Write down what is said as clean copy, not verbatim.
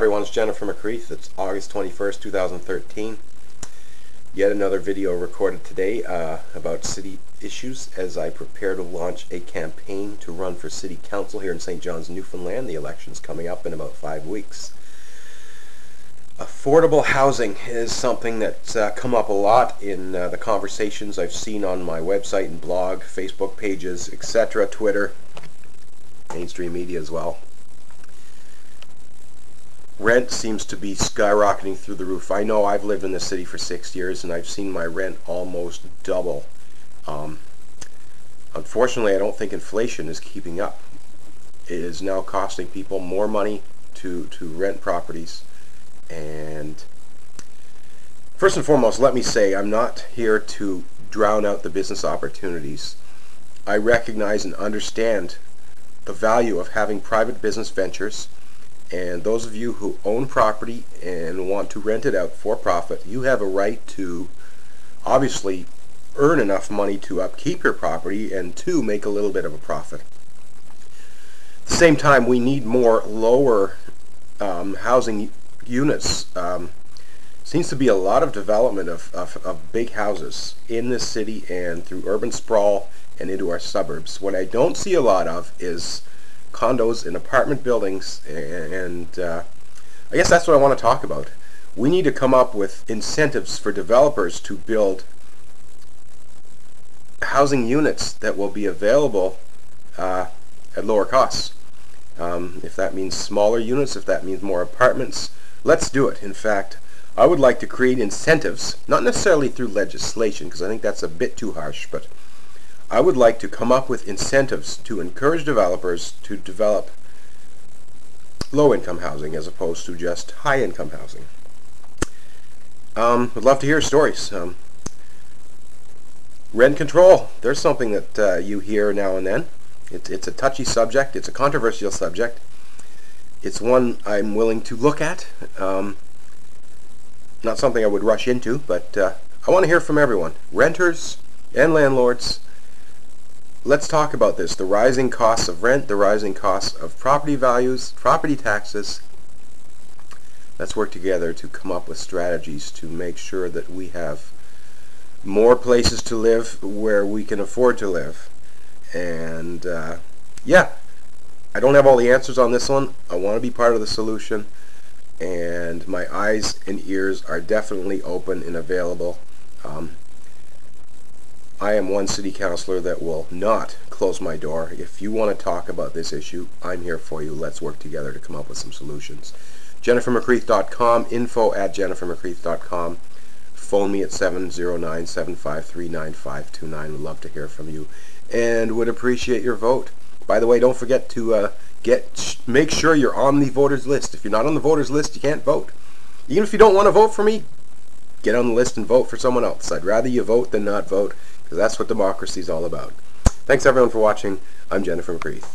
everyone, it's Jennifer McCreath. It's August 21st, 2013. Yet another video recorded today about city issues as I prepare to launch a campaign to run for city council here in St. John's, Newfoundland. The election's coming up in about 5 weeks. Affordable housing is something that's come up a lot in the conversations I've seen on my website and blog, Facebook pages, etc., Twitter, mainstream media as well. Rent seems to be skyrocketing through the roof. I know I've lived in the city for 6 years and I've seen my rent almost double. Unfortunately, I don't think inflation is keeping up. It is now costing people more money to rent properties. And first and foremost, let me say I'm not here to drown out the business opportunities. I recognize and understand the value of having private business ventures. And those of you who own property and want to rent it out for profit, you have a right to obviously earn enough money to upkeep your property and to make a little bit of a profit. At the same time, we need more lower housing units. Seems to be a lot of development of big houses in this city and through urban sprawl and into our suburbs. What I don't see a lot of is condos and apartment buildings, and I guess that's what I want to talk about. We need to come up with incentives for developers to build housing units that will be available at lower costs. If that means smaller units, if that means more apartments, let's do it. In fact, I would like to create incentives, not necessarily through legislation, because I think that's a bit too harsh, but I would like to come up with incentives to encourage developers to develop low-income housing as opposed to just high-income housing. I'd love to hear stories. Rent control, there's something that you hear now and then. It's a touchy subject. It's a controversial subject. It's one I'm willing to look at. Not something I would rush into, but I want to hear from everyone, renters and landlords. Let's talk about this, the rising costs of rent, the rising costs of property values, property taxes. Let's work together to come up with strategies to make sure that we have more places to live where we can afford to live. And yeah, I don't have all the answers on this one. I want to be part of the solution, and my eyes and ears are definitely open and available. I am one city councilor that will not close my door. If you want to talk about this issue, I'm here for you. Let's work together to come up with some solutions. JenniferMcCreath.com, info@JenniferMcCreath.com. Phone me at 709-753-9529. Would love to hear from you and would appreciate your vote. By the way, don't forget to make sure you're on the voters list. If you're not on the voters list, you can't vote. Even if you don't want to vote for me, get on the list and vote for someone else. I'd rather you vote than not vote, because that's what democracy is all about. Thanks everyone for watching. I'm Jennifer McCreath.